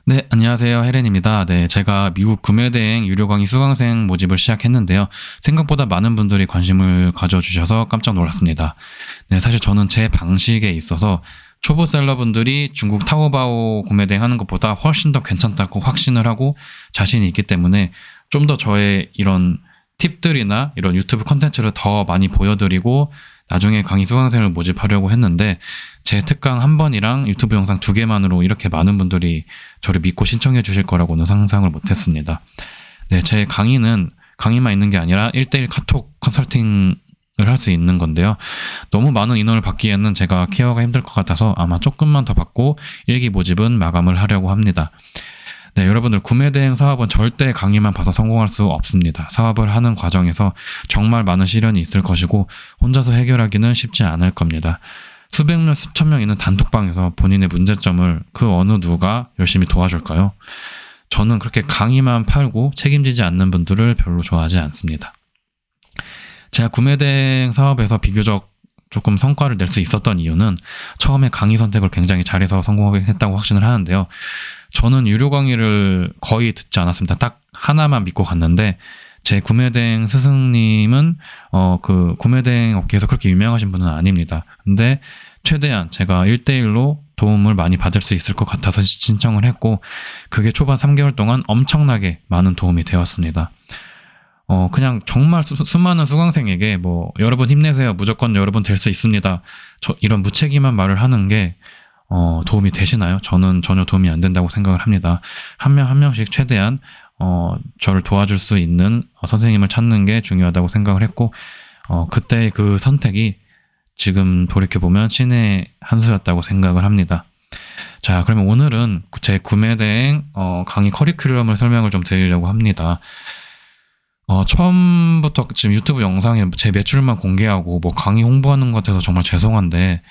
네, 안녕하세요. 혜렌입니다. 네, 제가 미국 구매대행 유료 강의 수강생 모집을 시작했는데요. 생각보다 많은 분들이 관심을 가져주셔서 깜짝 놀랐습니다. 네, 사실 저는 제 방식에 있어서 초보 셀러분들이 중국 타오바오 구매대행 하는 것보다 훨씬 더 괜찮다고 확신을 하고 자신이 있기 때문에 좀 더 저의 이런 팁들이나 이런 유튜브 콘텐츠를 더 많이 보여드리고 나중에 강의 수강생을 모집하려고 했는데 제 특강 한 번이랑 유튜브 영상 두 개만으로 이렇게 많은 분들이 저를 믿고 신청해 주실 거라고는 상상을 못했습니다. 네, 제 강의는 강의만 있는 게 아니라 1대1 카톡 컨설팅을 할 수 있는 건데요. 너무 많은 인원을 받기에는 제가 케어가 힘들 것 같아서 아마 조금만 더 받고 1기 모집은 마감을 하려고 합니다. 네, 여러분들 구매 대행 사업은 절대 강의만 봐서 성공할 수 없습니다. 사업을 하는 과정에서 정말 많은 시련이 있을 것이고 혼자서 해결하기는 쉽지 않을 겁니다. 수백 명, 수천 명 있는 단톡방에서 본인의 문제점을 그 어느 누가 열심히 도와줄까요? 저는 그렇게 강의만 팔고 책임지지 않는 분들을 별로 좋아하지 않습니다. 제가 구매 대행 사업에서 비교적 조금 성과를 낼 수 있었던 이유는 처음에 강의 선택을 굉장히 잘해서 성공했다고 확신을 하는데요. 저는 유료 강의를 거의 듣지 않았습니다. 딱 하나만 믿고 갔는데 제 구매대행 스승님은 그 구매대행 업계에서 그렇게 유명하신 분은 아닙니다. 근데 최대한 제가 1대1로 도움을 많이 받을 수 있을 것 같아서 신청을 했고 그게 초반 3개월 동안 엄청나게 많은 도움이 되었습니다. 그냥 정말 수많은 수강생에게 뭐 여러분 힘내세요. 무조건 여러분 될 수 있습니다. 이런 무책임한 말을 하는 게 도움이 되시나요? 저는 전혀 도움이 안 된다고 생각을 합니다. 한 명 한 명씩 최대한 저를 도와줄 수 있는 선생님을 찾는 게 중요하다고 생각을 했고 그때 그 선택이 지금 돌이켜보면 신의 한 수였다고 생각을 합니다. 자, 그러면 오늘은 제 구매대행 강의 커리큘럼을 설명을 좀 드리려고 합니다. 처음부터 지금 유튜브 영상에 제 매출만 공개하고 뭐 강의 홍보하는 것 같아서 정말 죄송한데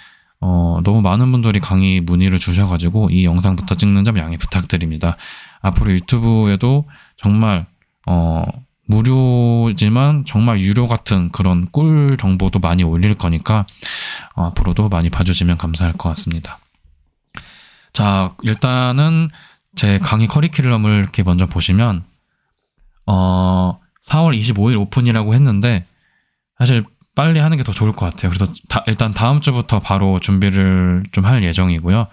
너무 많은 분들이 강의 문의를 주셔가지고 이 영상부터 찍는 점 양해 부탁드립니다. 앞으로 유튜브에도 정말 무료지만 정말 유료 같은 그런 꿀 정보도 많이 올릴 거니까 앞으로도 많이 봐주시면 감사할 것 같습니다. 자, 일단은 제 강의 커리큘럼을 이렇게 먼저 보시면 4월 25일 오픈이라고 했는데 사실 빨리 하는 게 더 좋을 것 같아요. 그래서 일단 다음 주부터 바로 준비를 좀 할 예정이고요.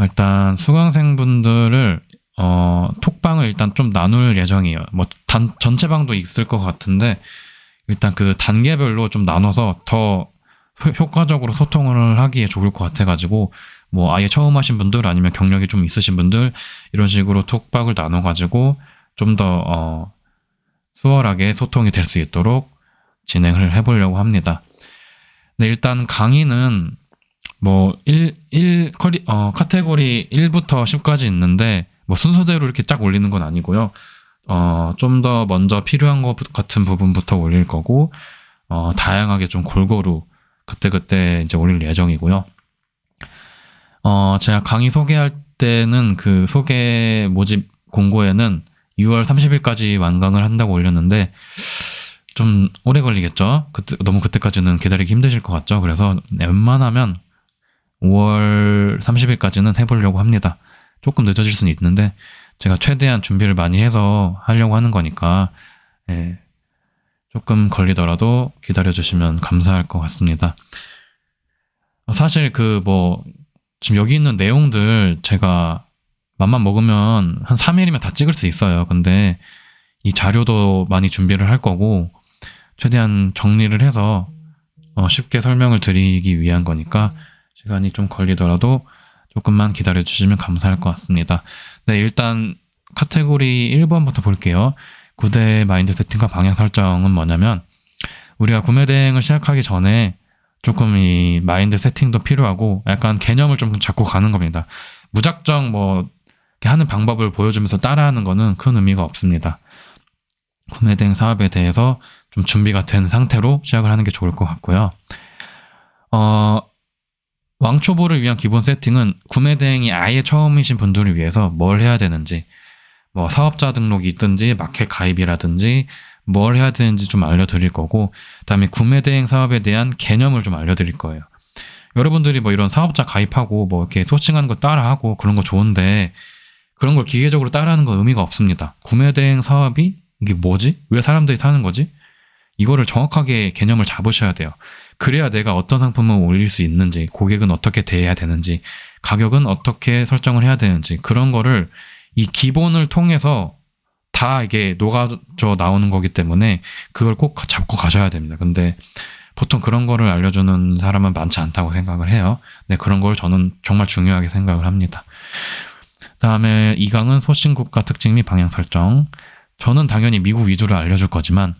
일단 수강생분들을 톡방을 일단 좀 나눌 예정이에요. 뭐 전체 방도 있을 것 같은데 일단 그 단계별로 좀 나눠서 더 효과적으로 소통을 하기에 좋을 것 같아가지고 뭐 아예 처음 하신 분들 아니면 경력이 좀 있으신 분들 이런 식으로 톡방을 나눠가지고 좀 더 수월하게 소통이 될 수 있도록 진행을 해보려고 합니다. 네, 일단 강의는 뭐 카테고리 1부터 10까지 있는데 뭐 순서대로 이렇게 쫙 올리는 건 아니고요. 좀 더 먼저 필요한 것 같은 부분부터 올릴 거고 다양하게 좀 골고루 그때그때 이제 올릴 예정이고요. 제가 강의 소개할 때는 그 소개 모집 공고에는 6월 30일까지 완강을 한다고 올렸는데 좀 오래 걸리겠죠? 너무 그때까지는 기다리기 힘드실 것 같죠? 그래서 웬만하면 5월 30일까지는 해보려고 합니다. 조금 늦어질 수는 있는데 제가 최대한 준비를 많이 해서 하려고 하는 거니까 조금 걸리더라도 기다려주시면 감사할 것 같습니다. 사실 지금 여기 있는 내용들 제가 맘만 먹으면 한 3일이면 다 찍을 수 있어요. 근데 이 자료도 많이 준비를 할 거고 최대한 정리를 해서 쉽게 설명을 드리기 위한 거니까 시간이 좀 걸리더라도 조금만 기다려 주시면 감사할 것 같습니다. 네, 일단 카테고리 1번부터 볼게요. 9대 마인드 세팅과 방향 설정은 뭐냐면 우리가 구매 대행을 시작하기 전에 조금 이 마인드 세팅도 필요하고 약간 개념을 좀 잡고 가는 겁니다. 무작정 뭐 이렇게 하는 방법을 보여주면서 따라하는 거는 큰 의미가 없습니다. 구매 대행 사업에 대해서 좀 준비가 된 상태로 시작을 하는 게 좋을 것 같고요. 왕초보를 위한 기본 세팅은 구매 대행이 아예 처음이신 분들을 위해서 뭘 해야 되는지, 뭐 사업자 등록이 있든지 마켓 가입이라든지 뭘 해야 되는지 좀 알려드릴 거고, 그다음에 구매 대행 사업에 대한 개념을 좀 알려드릴 거예요. 여러분들이 뭐 이런 사업자 가입하고 뭐 이렇게 소싱하는 거 따라하고 그런 거 좋은데 그런 걸 기계적으로 따라하는 건 의미가 없습니다. 구매 대행 사업이 이게 뭐지? 왜 사람들이 사는 거지? 이거를 정확하게 개념을 잡으셔야 돼요. 그래야 내가 어떤 상품을 올릴 수 있는지, 고객은 어떻게 대해야 되는지, 가격은 어떻게 설정을 해야 되는지, 그런 거를 이 기본을 통해서 다 이게 녹아져 나오는 거기 때문에 그걸 꼭 잡고 가셔야 됩니다. 근데 보통 그런 거를 알려주는 사람은 많지 않다고 생각을 해요. 네, 그런 걸 저는 정말 중요하게 생각을 합니다. 다음에 2강은 소싱 국가 특징 및 방향 설정. 저는 당연히 미국 위주로 알려줄 거지만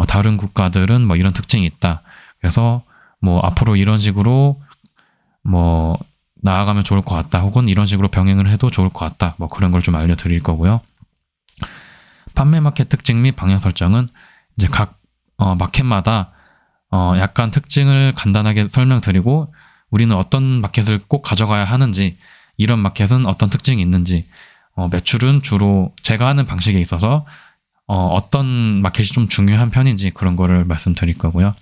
다른 국가들은 뭐 이런 특징이 있다. 그래서 뭐 앞으로 이런 식으로 뭐 나아가면 좋을 것 같다. 혹은 이런 식으로 병행을 해도 좋을 것 같다. 뭐 그런 걸 좀 알려드릴 거고요. 판매 마켓 특징 및 방향 설정은 이제 각 마켓마다 약간 특징을 간단하게 설명드리고 우리는 어떤 마켓을 꼭 가져가야 하는지, 이런 마켓은 어떤 특징이 있는지, 매출은 주로 제가 하는 방식에 있어서 어떤 마켓이 좀 중요한 편인지 그런 거를 말씀드릴 거고요.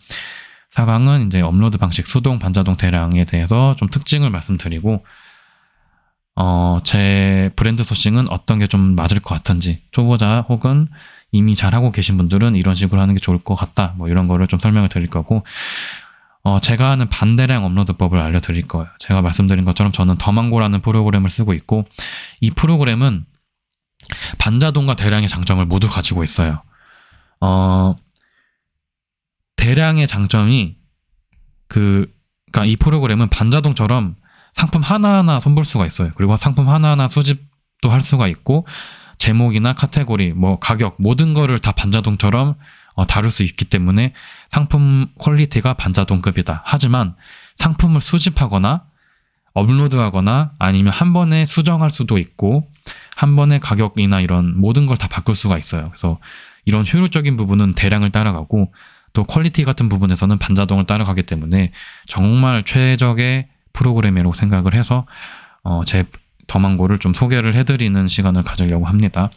4강은 이제 업로드 방식, 수동, 반자동 대량에 대해서 좀 특징을 말씀드리고 제 브랜드 소싱은 어떤 게 좀 맞을 것 같은지, 초보자 혹은 이미 잘하고 계신 분들은 이런 식으로 하는 게 좋을 것 같다. 뭐 이런 거를 좀 설명을 드릴 거고, 제가 하는 반대량 업로드법을 알려드릴 거예요. 제가 말씀드린 것처럼 저는 더망고라는 프로그램을 쓰고 있고, 이 프로그램은 반자동과 대량의 장점을 모두 가지고 있어요. 대량의 장점이 그러니까 이 프로그램은 반자동처럼 상품 하나하나 손볼 수가 있어요. 그리고 상품 하나하나 수집도 할 수가 있고, 제목이나 카테고리, 뭐 가격, 모든 거를 다 반자동처럼 다룰 수 있기 때문에 상품 퀄리티가 반자동급이다. 하지만 상품을 수집하거나 업로드하거나 아니면 한 번에 수정할 수도 있고, 한 번에 가격이나 이런 모든 걸 다 바꿀 수가 있어요. 그래서 이런 효율적인 부분은 대량을 따라가고, 또 퀄리티 같은 부분에서는 반자동을 따라가기 때문에 정말 최적의 프로그램이라고 생각을 해서 제 더망고를 좀 소개를 해드리는 시간을 가지려고 합니다.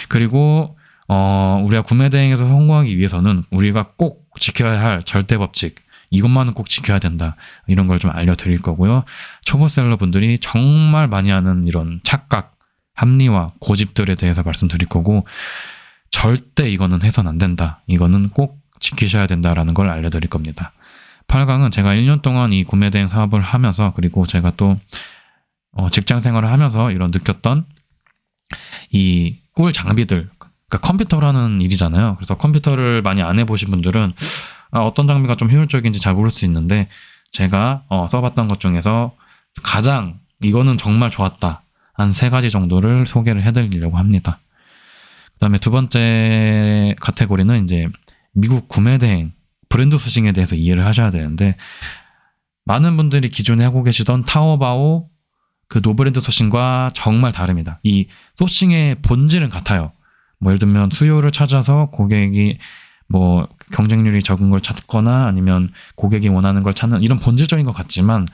그리고 우리가 구매 대행에서 성공하기 위해서는 우리가 꼭 지켜야 할 절대 법칙, 이것만은 꼭 지켜야 된다, 이런 걸 좀 알려드릴 거고요. 초보셀러 분들이 정말 많이 하는 이런 착각, 합리화, 고집들에 대해서 말씀드릴 거고, 절대 이거는 해선 안 된다, 이거는 꼭 지키셔야 된다라는 걸 알려드릴 겁니다. 8강은 제가 1년 동안 이 구매 대행 사업을 하면서, 그리고 제가 또 직장 생활을 하면서 이런 느꼈던 이 꿀 장비들, 그러니까 컴퓨터라는 일이잖아요. 그래서 컴퓨터를 많이 안 해보신 분들은 어떤 장비가 좀 효율적인지 잘 모를 수 있는데, 제가 써봤던 것 중에서 가장 이거는 정말 좋았다 한 3가지 정도를 소개를 해드리려고 합니다. 그 다음에 두 번째 카테고리는 이제 미국 구매 대행, 브랜드 소싱에 대해서 이해를 하셔야 되는데, 많은 분들이 기존에 하고 계시던 타오바오 그 노브랜드 소싱과 정말 다릅니다. 이 소싱의 본질은 같아요. 뭐 예를 들면 수요를 찾아서 고객이 뭐 경쟁률이 적은 걸 찾거나 아니면 고객이 원하는 걸 찾는 이런 본질적인 것 같지만,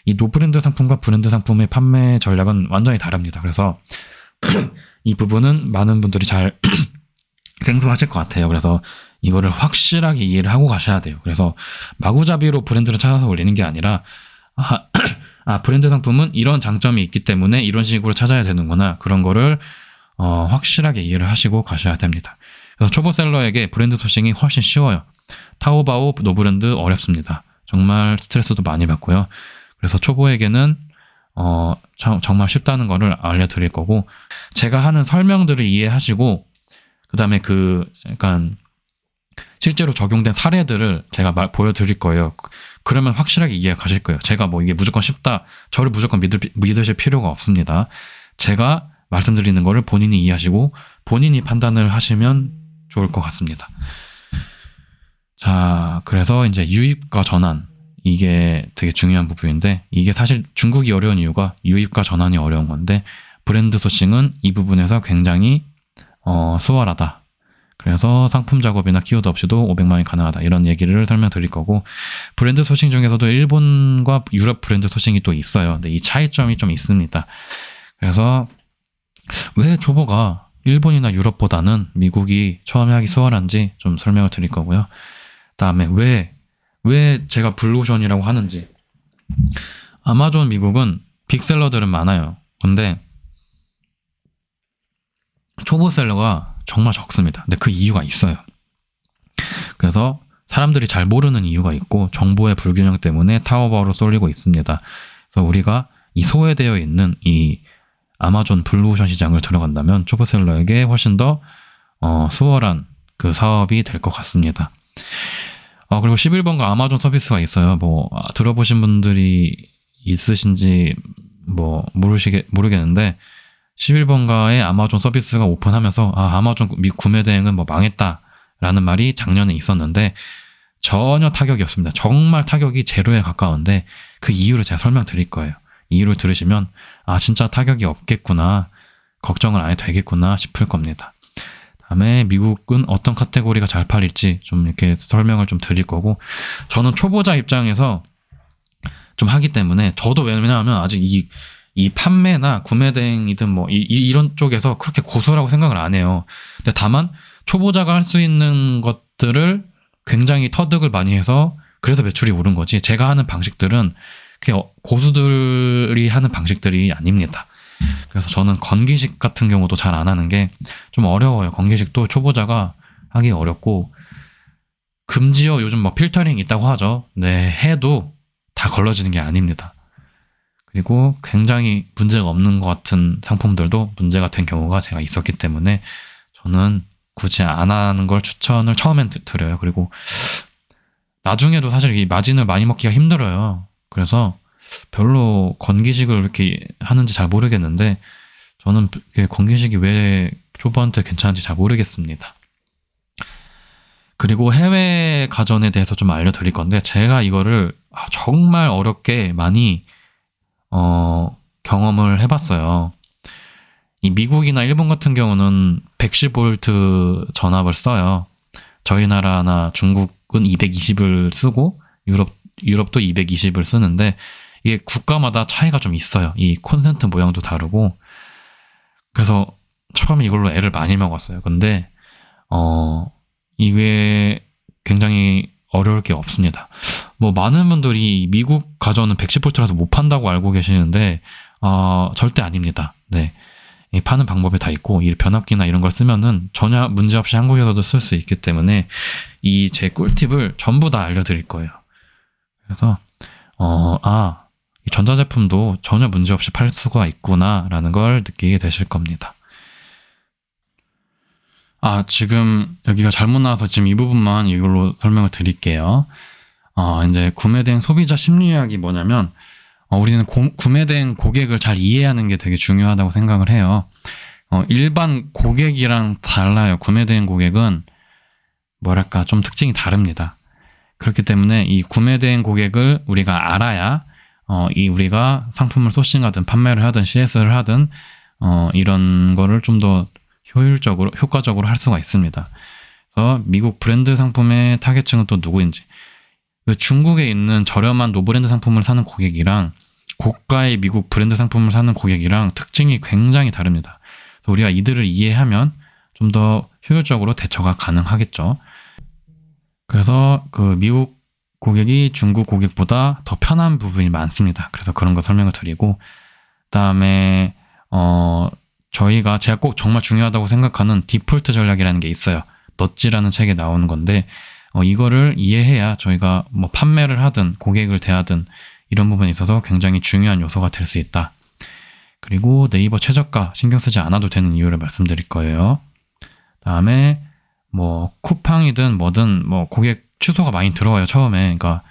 이 노브랜드 상품과 브랜드 상품의 판매 전략은 완전히 다릅니다. 그래서 이 부분은 많은 분들이 잘 생소하실 것 같아요. 그래서 이거를 확실하게 이해를 하고 가셔야 돼요. 그래서 마구잡이로 브랜드를 찾아서 올리는 게 아니라, 브랜드 상품은 이런 장점이 있기 때문에 이런 식으로 찾아야 되는구나, 그런 거를 확실하게 이해를 하시고 가셔야 됩니다. 그래서 초보셀러에게 브랜드 소싱이 훨씬 쉬워요. 타오바오, 노브랜드 어렵습니다. 정말 스트레스도 많이 받고요. 그래서 초보에게는 정말 쉽다는 거를 알려드릴 거고, 제가 하는 설명들을 이해하시고, 그 다음에 약간 실제로 적용된 사례들을 제가 보여드릴 거예요. 그러면 확실하게 이해 가실 거예요. 제가 뭐 이게 무조건 쉽다, 저를 무조건 믿으실 필요가 없습니다. 제가 말씀드리는 거를 본인이 이해하시고 본인이 판단을 하시면 좋을 것 같습니다. 자, 그래서 이제 유입과 전환, 이게 되게 중요한 부분인데, 이게 사실 중국이 어려운 이유가 유입과 전환이 어려운 건데, 브랜드 소싱은 이 부분에서 굉장히 수월하다. 그래서 상품 작업이나 키워드 없이도 500만 원이 가능하다, 이런 얘기를 설명드릴 거고, 브랜드 소싱 중에서도 일본과 유럽 브랜드 소싱이 또 있어요. 근데 이 차이점이 좀 있습니다. 그래서 왜 초보가 일본이나 유럽보다는 미국이 처음에 하기 수월한지 좀 설명을 드릴 거고요. 그다음에 왜 제가 블루오션이라고 하는지. 아마존 미국은 빅셀러들은 많아요. 근데 초보셀러가 정말 적습니다. 근데 그 이유가 있어요. 그래서 사람들이 잘 모르는 이유가 있고 정보의 불균형 때문에 타오바오로 쏠리고 있습니다. 그래서 우리가 이 소외되어 있는 이 아마존 블루오션 시장을 들어간다면 초보셀러에게 훨씬 더 수월한 그 사업이 될 것 같습니다. 그리고 11번가 아마존 서비스가 있어요. 들어보신 분들이 있으신지 모르겠는데 11번가의 아마존 서비스가 오픈하면서 아마존 구매 대행은 망했다라는 말이 작년에 있었는데 전혀 타격이 없습니다. 정말 타격이 제로에 가까운데 그 이유를 제가 설명드릴 거예요. 이유를 들으시면 진짜 타격이 없겠구나, 걱정을 안 해도 되겠구나 싶을 겁니다. 다음에 미국은 어떤 카테고리가 잘 팔릴지 좀 이렇게 설명을 좀 드릴 거고, 저는 초보자 입장에서 좀 하기 때문에, 저도 왜냐하면 아직 이 판매나 구매 대행이든 이런 쪽에서 그렇게 고수라고 생각을 안 해요. 근데 다만 초보자가 할 수 있는 것들을 굉장히 터득을 많이 해서 그래서 매출이 오른 거지, 제가 하는 방식들은 그냥 고수들이 하는 방식들이 아닙니다. 그래서 저는 건기식 같은 경우도 잘 안 하는 게 좀 어려워요. 건기식도 초보자가 하기 어렵고, 금지어 요즘 필터링 있다고 하죠. 네, 해도 다 걸러지는 게 아닙니다. 그리고 굉장히 문제가 없는 것 같은 상품들도 문제가 된 경우가 제가 있었기 때문에 저는 굳이 안 하는 걸 추천을 처음엔 드려요. 그리고 나중에도 사실 이 마진을 많이 먹기가 힘들어요. 그래서 별로 건기식을 이렇게 하는지 잘 모르겠는데, 저는 건기식이 왜 초보한테 괜찮은지 잘 모르겠습니다. 그리고 해외 가전에 대해서 좀 알려드릴 건데, 제가 이거를 정말 어렵게 많이 경험을 해봤어요. 이 미국이나 일본 같은 경우는 110V 전압을 써요. 저희 나라나 중국은 220을 쓰고 유럽도 220을 쓰는데, 이게 국가마다 차이가 좀 있어요. 이 콘센트 모양도 다르고. 그래서 처음에 이걸로 애를 많이 먹었어요. 근데 이게 굉장히 어려울 게 없습니다. 많은 분들이 미국 가전은 110V라서 못 판다고 알고 계시는데 절대 아닙니다. 네, 파는 방법이 다 있고, 이 변압기나 이런 걸 쓰면은 전혀 문제없이 한국에서도 쓸 수 있기 때문에 이 제 꿀팁을 전부 다 알려드릴 거예요. 그래서 이 전자제품도 전혀 문제없이 팔 수가 있구나라는 걸 느끼게 되실 겁니다. 지금 여기가 잘못 나와서 지금 이 부분만 이걸로 설명을 드릴게요. 이제 구매된 소비자 심리학이 뭐냐면, 우리는 구매된 고객을 잘 이해하는 게 되게 중요하다고 생각을 해요. 일반 고객이랑 달라요. 구매된 고객은 좀 특징이 다릅니다. 그렇기 때문에 이 구매된 고객을 우리가 알아야 우리가 상품을 소싱하든 판매를 하든 CS를 하든 이런 거를 좀 더 효과적으로 할 수가 있습니다. 그래서 미국 브랜드 상품의 타겟층은 또 누구인지, 중국에 있는 저렴한 노브랜드 상품을 사는 고객이랑 고가의 미국 브랜드 상품을 사는 고객이랑 특징이 굉장히 다릅니다. 그래서 우리가 이들을 이해하면 좀 더 효율적으로 대처가 가능하겠죠. 그래서 그 미국 고객이 중국 고객보다 더 편한 부분이 많습니다. 그래서 그런 거 설명을 드리고, 그다음에 제가 꼭 정말 중요하다고 생각하는 디폴트 전략이라는 게 있어요. 넛지라는 책에 나오는 건데, 이거를 이해해야 저희가 판매를 하든 고객을 대하든 이런 부분에 있어서 굉장히 중요한 요소가 될 수 있다. 그리고 네이버 최저가 신경 쓰지 않아도 되는 이유를 말씀드릴 거예요. 다음에 쿠팡이든 뭐든 고객 취소가 많이 들어와요, 처음에. 그러니까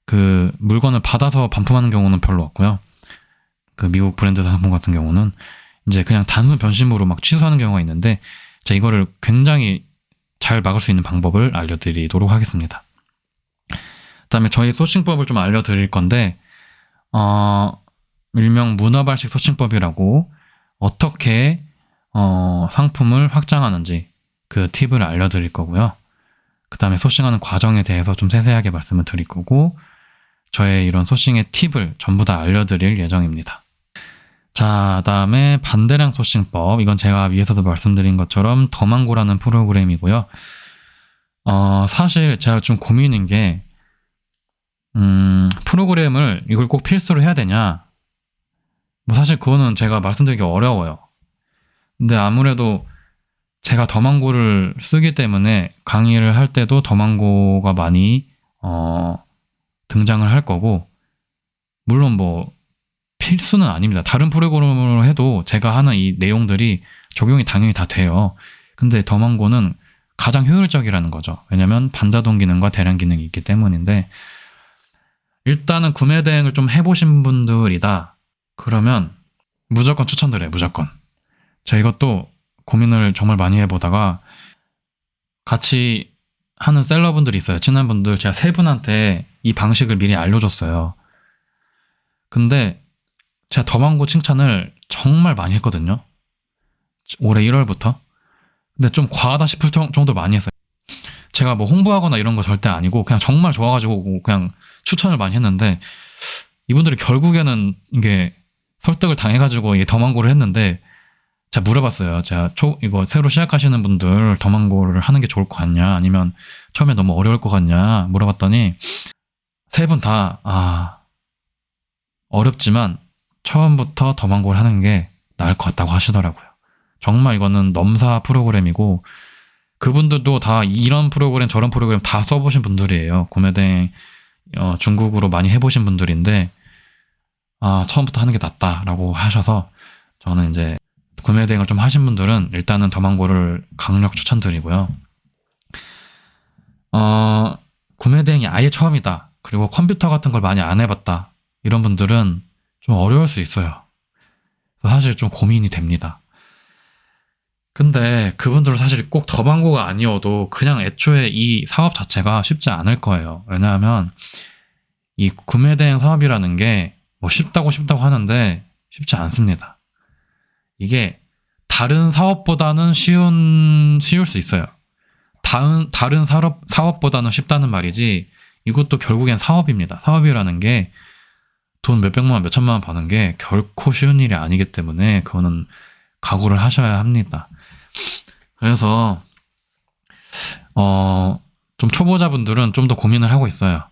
그 물건을 받아서 반품하는 경우는 별로 없고요. 그 미국 브랜드 상품 같은 경우는 이제 그냥 단순 변심으로 취소하는 경우가 있는데, 제가 이거를 굉장히 잘 막을 수 있는 방법을 알려드리도록 하겠습니다. 그다음에 저희 소싱법을 좀 알려드릴 건데, 일명 문어발식 소싱법이라고, 어떻게 상품을 확장하는지 그 팁을 알려드릴 거고요. 그 다음에 소싱하는 과정에 대해서 좀 세세하게 말씀을 드릴 거고, 저의 이런 소싱의 팁을 전부 다 알려드릴 예정입니다. 자, 다음에 반대량 소싱법. 이건 제가 위에서도 말씀드린 것처럼 더망고라는 프로그램이고요. 사실 제가 좀 고민인 게, 프로그램을 이걸 꼭 필수로 해야 되냐? 사실 그거는 제가 말씀드리기 어려워요. 근데 아무래도 제가 더망고를 쓰기 때문에 강의를 할 때도 더망고가 많이 등장을 할 거고, 물론 뭐 필수는 아닙니다. 다른 프로그램으로 해도 제가 하는 이 내용들이 적용이 당연히 다 돼요. 근데 더망고는 가장 효율적이라는 거죠. 왜냐면 반자동 기능과 대량 기능이 있기 때문인데, 일단은 구매 대행을 좀 해보신 분들이다 그러면 무조건 추천드려요. 무조건. 제가 이것도 고민을 정말 많이 해보다가 같이 하는 셀러분들이 있어요. 친한 분들. 제가 세 분한테 이 방식을 미리 알려줬어요. 근데 제가 더망고 칭찬을 정말 많이 했거든요. 올해 1월부터. 근데 좀 과하다 싶을 정도로 많이 했어요. 제가 뭐 홍보하거나 이런 거 절대 아니고 그냥 정말 좋아가지고 그냥 추천을 많이 했는데, 이분들이 결국에는 이게 설득을 당해가지고 이게 더망고를 했는데, 제가 물어봤어요. 제가 이거 새로 시작하시는 분들 더망고를 하는 게 좋을 것 같냐, 아니면 처음에 너무 어려울 것 같냐 물어봤더니 세 분 다 어렵지만 처음부터 더망고를 하는 게 나을 것 같다고 하시더라고요. 정말 이거는 넘사 프로그램이고, 그분들도 다 이런 프로그램 저런 프로그램 다 써보신 분들이에요. 구매대행 중국으로 많이 해보신 분들인데 처음부터 하는 게 낫다라고 하셔서, 저는 이제 구매대행을 좀 하신 분들은 일단은 더망고를 강력 추천드리고요. 구매대행이 아예 처음이다, 그리고 컴퓨터 같은 걸 많이 안 해봤다, 이런 분들은 좀 어려울 수 있어요. 사실 좀 고민이 됩니다. 근데 그분들은 사실 꼭 더망고가 아니어도 그냥 애초에 이 사업 자체가 쉽지 않을 거예요. 왜냐하면 이 구매대행 사업이라는 게 뭐 쉽다고 하는데 쉽지 않습니다. 이게 다른 사업보다는 쉬울 수 있어요. 다른 사업보다는 쉽다는 말이지, 이것도 결국엔 사업입니다. 사업이라는 게 돈 몇백만 원, 몇천만 원 버는 게 결코 쉬운 일이 아니기 때문에 그거는 각오를 하셔야 합니다. 그래서 좀 초보자분들은 좀 더 고민을 하고 있어요.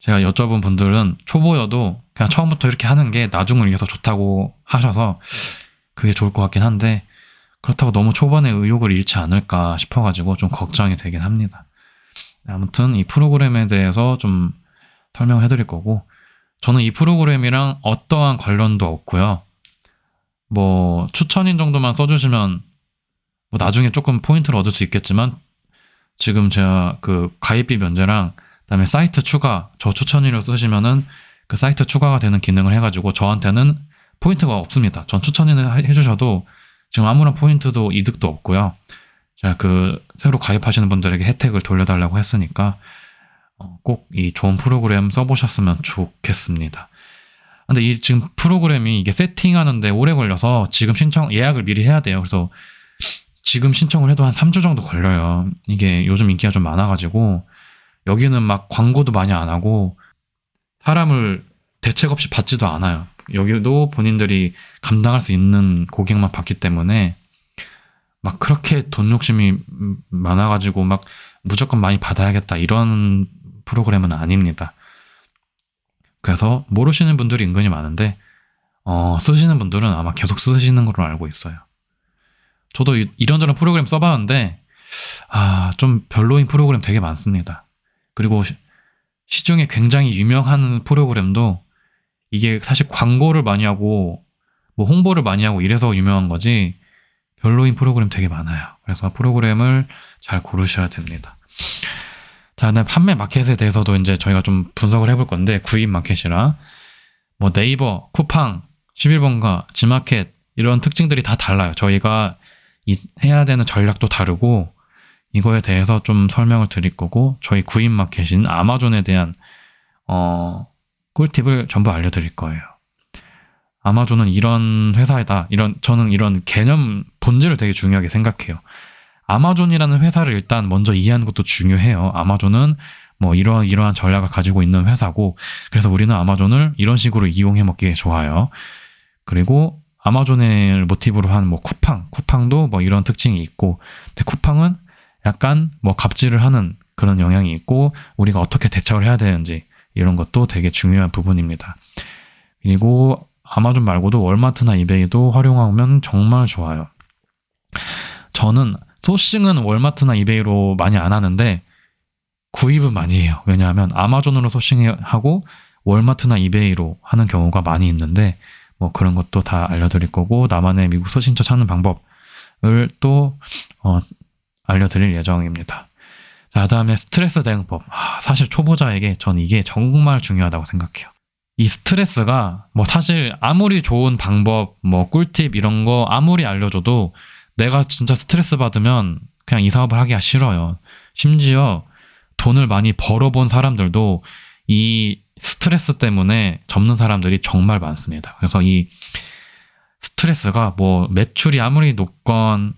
제가 여쭤본 분들은 초보여도 그냥 처음부터 이렇게 하는 게 나중을 위해서 좋다고 하셔서 그게 좋을 것 같긴 한데, 그렇다고 너무 초반에 의욕을 잃지 않을까 싶어가지고 좀 걱정이 되긴 합니다. 아무튼 이 프로그램에 대해서 좀 설명해 드릴 거고, 저는 이 프로그램이랑 어떠한 관련도 없고요. 뭐 추천인 정도만 써주시면 뭐 나중에 조금 포인트를 얻을 수 있겠지만, 지금 제가 그 가입비 면제랑 그다음에 사이트 추가, 저 추천인으로 쓰시면은 그 사이트 추가가 되는 기능을 해가지고 저한테는 포인트가 없습니다. 전 추천인을 해주셔도 지금 아무런 포인트도 이득도 없고요. 제가 새로 가입하시는 분들에게 혜택을 돌려달라고 했으니까 꼭 이 좋은 프로그램 써보셨으면 좋겠습니다. 근데 지금 프로그램이 이게 세팅하는데 오래 걸려서 지금 예약을 미리 해야 돼요. 그래서 지금 신청을 해도 한 3주 정도 걸려요. 이게 요즘 인기가 좀 많아가지고, 여기는 막 광고도 많이 안 하고 사람을 대책 없이 받지도 않아요. 여기도 본인들이 감당할 수 있는 고객만 받기 때문에 막 그렇게 돈 욕심이 많아가지고 막 무조건 많이 받아야겠다 이런 프로그램은 아닙니다. 그래서 모르시는 분들이 은근히 많은데 쓰시는 분들은 아마 계속 쓰시는 걸로 알고 있어요. 저도 이런저런 프로그램 써봤는데 좀 별로인 프로그램 되게 많습니다. 그리고 시중에 굉장히 유명한 프로그램도 이게 사실 광고를 많이 하고 뭐 홍보를 많이 하고 이래서 유명한 거지, 별로인 프로그램 되게 많아요. 그래서 프로그램을 잘 고르셔야 됩니다. 자, 그다음 판매 마켓에 대해서도 이제 저희가 좀 분석을 해볼 건데, 구입 마켓이랑 뭐 네이버, 쿠팡, 11번가, 지마켓 이런 특징들이 다 달라요. 저희가 해야 되는 전략도 다르고, 이거에 대해서 좀 설명을 드릴 거고, 저희 구입 마켓인 아마존에 대한 꿀팁을 전부 알려드릴 거예요. 아마존은 이런 회사이다. 저는 이런 개념 본질을 되게 중요하게 생각해요. 아마존이라는 회사를 일단 먼저 이해하는 것도 중요해요. 아마존은 뭐 이러한 전략을 가지고 있는 회사고, 그래서 우리는 아마존을 이런 식으로 이용해 먹기에 좋아요. 그리고 아마존을 모티브로 한 뭐 쿠팡도 뭐 이런 특징이 있고, 근데 쿠팡은 약간 뭐 갑질을 하는 그런 영향이 있고, 우리가 어떻게 대처를 해야 되는지 이런 것도 되게 중요한 부분입니다. 그리고 아마존 말고도 월마트나 이베이도 활용하면 정말 좋아요. 저는 소싱은 월마트나 이베이로 많이 안 하는데 구입은 많이 해요. 왜냐하면 아마존으로 소싱하고 월마트나 이베이로 하는 경우가 많이 있는데 뭐 그런 것도 다 알려드릴 거고, 나만의 미국 소싱처 찾는 방법을 또 알려드릴 예정입니다. 자, 다음에 스트레스 대응법. 사실 초보자에게 전 이게 정말 중요하다고 생각해요. 이 스트레스가 뭐 사실 아무리 좋은 방법, 뭐 꿀팁 이런 거 아무리 알려줘도 내가 진짜 스트레스 받으면 그냥 이 사업을 하기가 싫어요. 심지어 돈을 많이 벌어본 사람들도 이 스트레스 때문에 접는 사람들이 정말 많습니다. 그래서 이 스트레스가 뭐 매출이 아무리 높건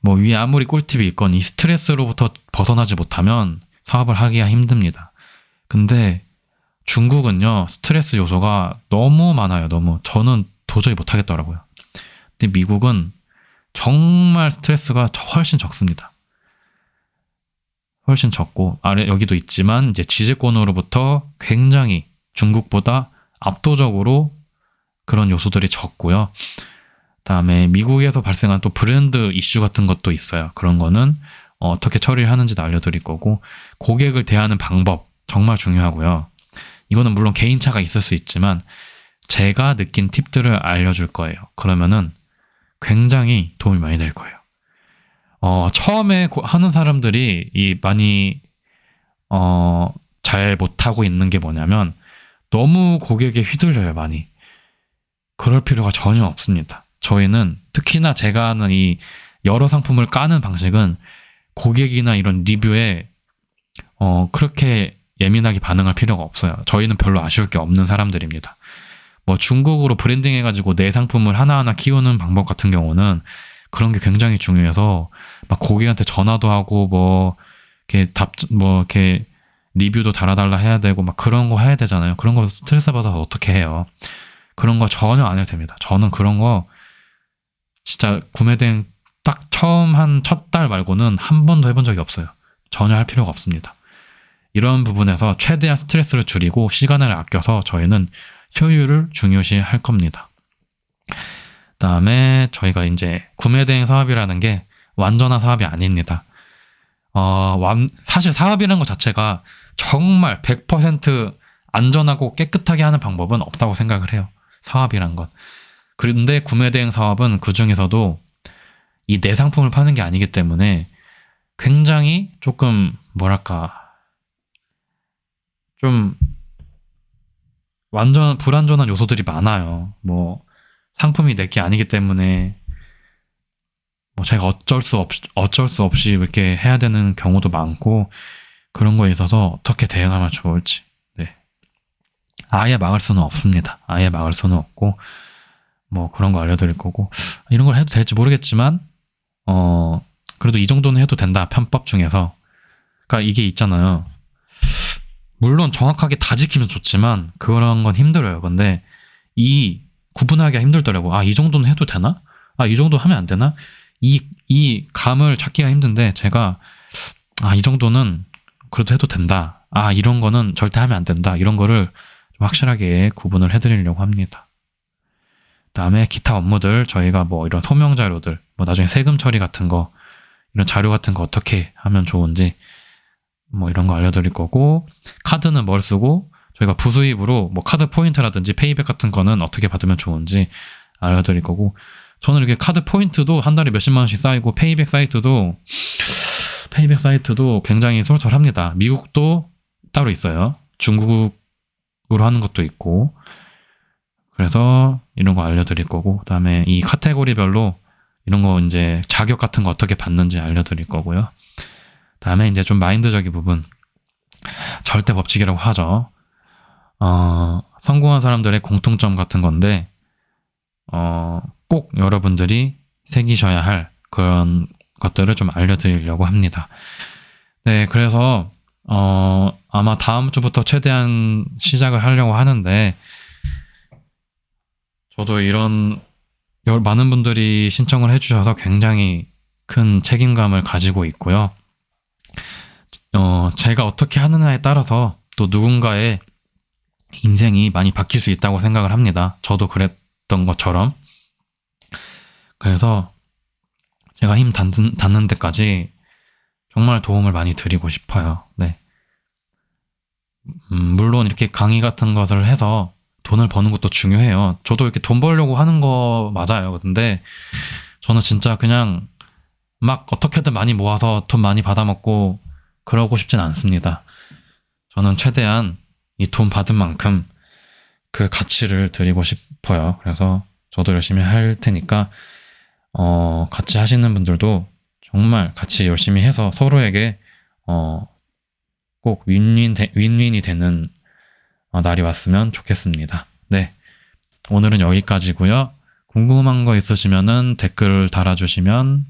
뭐 위에 아무리 꿀팁이 있건 이 스트레스로부터 벗어나지 못하면 사업을 하기가 힘듭니다. 근데 중국은요, 스트레스 요소가 너무 많아요. 너무. 저는 도저히 못하겠더라고요. 근데 미국은 정말 스트레스가 훨씬 적습니다. 훨씬 적고, 여기도 있지만 이제 지지권으로부터 굉장히 중국보다 압도적으로 그런 요소들이 적고요. 그다음에 미국에서 발생한 또 브랜드 이슈 같은 것도 있어요. 그런 거는 어떻게 처리를 하는지도 알려드릴 거고, 고객을 대하는 방법 정말 중요하고요. 이거는 물론 개인차가 있을 수 있지만 제가 느낀 팁들을 알려줄 거예요. 그러면은 굉장히 도움이 많이 될 거예요. 처음에 하는 사람들이 많이 잘 못하고 있는 게 뭐냐면 너무 고객에 휘둘려요, 많이. 그럴 필요가 전혀 없습니다. 저희는 특히나 제가 하는 이 여러 상품을 까는 방식은 고객이나 이런 리뷰에 그렇게 예민하게 반응할 필요가 없어요. 저희는 별로 아쉬울 게 없는 사람들입니다. 뭐 중국으로 브랜딩 해가지고 내 상품을 하나하나 키우는 방법 같은 경우는 그런 게 굉장히 중요해서 막 고객한테 전화도 하고 뭐 이렇게 리뷰도 달아달라 해야 되고 막 그런 거 해야 되잖아요. 그런 거 스트레스 받아서 어떻게 해요? 그런 거 전혀 안 해도 됩니다. 저는 그런 거 진짜 구매된 딱 처음 한 첫 달 말고는 한 번도 해본 적이 없어요. 전혀 할 필요가 없습니다. 이런 부분에서 최대한 스트레스를 줄이고 시간을 아껴서 저희는 효율을 중요시 할 겁니다. 그다음에 저희가 이제 구매 대행 사업이라는 게 완전한 사업이 아닙니다. 사실 사업이라는 것 자체가 정말 100% 안전하고 깨끗하게 하는 방법은 없다고 생각을 해요. 사업이란 건. 그런데 구매 대행 사업은 그 중에서도 이 내 상품을 파는 게 아니기 때문에 굉장히 조금 좀 완전 불안전한 요소들이 많아요. 뭐 상품이 내게 아니기 때문에 뭐 제가 어쩔 수 없이 이렇게 해야 되는 경우도 많고, 그런 거에 있어서 어떻게 대응하면 좋을지, 네, 아예 막을 수는 없습니다. 아예 막을 수는 없고, 뭐 그런 거 알려드릴 거고, 이런 걸 해도 될지 모르겠지만 그래도 이 정도는 해도 된다, 편법 중에서. 그러니까 이게 있잖아요. 물론 정확하게 다 지키면 좋지만 그런 건 힘들어요. 근데 이 구분하기가 힘들더라고. 이 정도는 해도 되나? 이 정도 하면 안 되나? 이 감을 찾기가 힘든데, 제가 이 정도는 그래도 해도 된다. 이런 거는 절대 하면 안 된다. 이런 거를 좀 확실하게 구분을 해드리려고 합니다. 그다음에 기타 업무들, 저희가 뭐 이런 소명 자료들, 뭐 나중에 세금 처리 같은 거, 이런 자료 같은 거 어떻게 하면 좋은지 뭐 이런 거 알려드릴 거고, 카드는 뭘 쓰고 저희가 부수입으로 뭐 카드 포인트라든지 페이백 같은 거는 어떻게 받으면 좋은지 알려드릴 거고, 저는 이렇게 카드 포인트도 한 달에 몇십만 원씩 쌓이고 페이백 사이트도 굉장히 쏠쏠합니다. 미국도 따로 있어요. 중국으로 하는 것도 있고. 그래서 이런 거 알려드릴 거고, 그다음에 이 카테고리별로 이런 거 이제 자격 같은 거 어떻게 받는지 알려드릴 거고요. 그다음에 이제 좀 마인드적인 부분, 절대 법칙이라고 하죠. 성공한 사람들의 공통점 같은 건데 꼭 여러분들이 새기셔야 할 그런 것들을 좀 알려드리려고 합니다. 네, 그래서 아마 다음 주부터 최대한 시작을 하려고 하는데, 저도 이런 많은 분들이 신청을 해주셔서 굉장히 큰 책임감을 가지고 있고요. 제가 어떻게 하느냐에 따라서 또 누군가의 인생이 많이 바뀔 수 있다고 생각을 합니다. 저도 그랬던 것처럼. 그래서 제가 힘 닿는 데까지 정말 도움을 많이 드리고 싶어요. 네. 물론 이렇게 강의 같은 것을 해서 돈을 버는 것도 중요해요. 저도 이렇게 돈 벌려고 하는 거 맞아요. 근데 저는 진짜 그냥 막 어떻게든 많이 모아서 돈 많이 받아먹고 그러고 싶진 않습니다. 저는 최대한 이 돈 받은 만큼 그 가치를 드리고 싶어요. 그래서 저도 열심히 할 테니까 같이 하시는 분들도 정말 같이 열심히 해서 서로에게 꼭 윈윈이 되는 날이 왔으면 좋겠습니다. 네, 오늘은 여기까지고요. 궁금한 거 있으시면은 댓글 달아주시면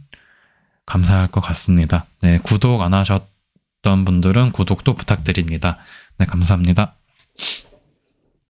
감사할 것 같습니다. 네, 구독 안 하셨던 분들은 구독도 부탁드립니다. 네, 감사합니다.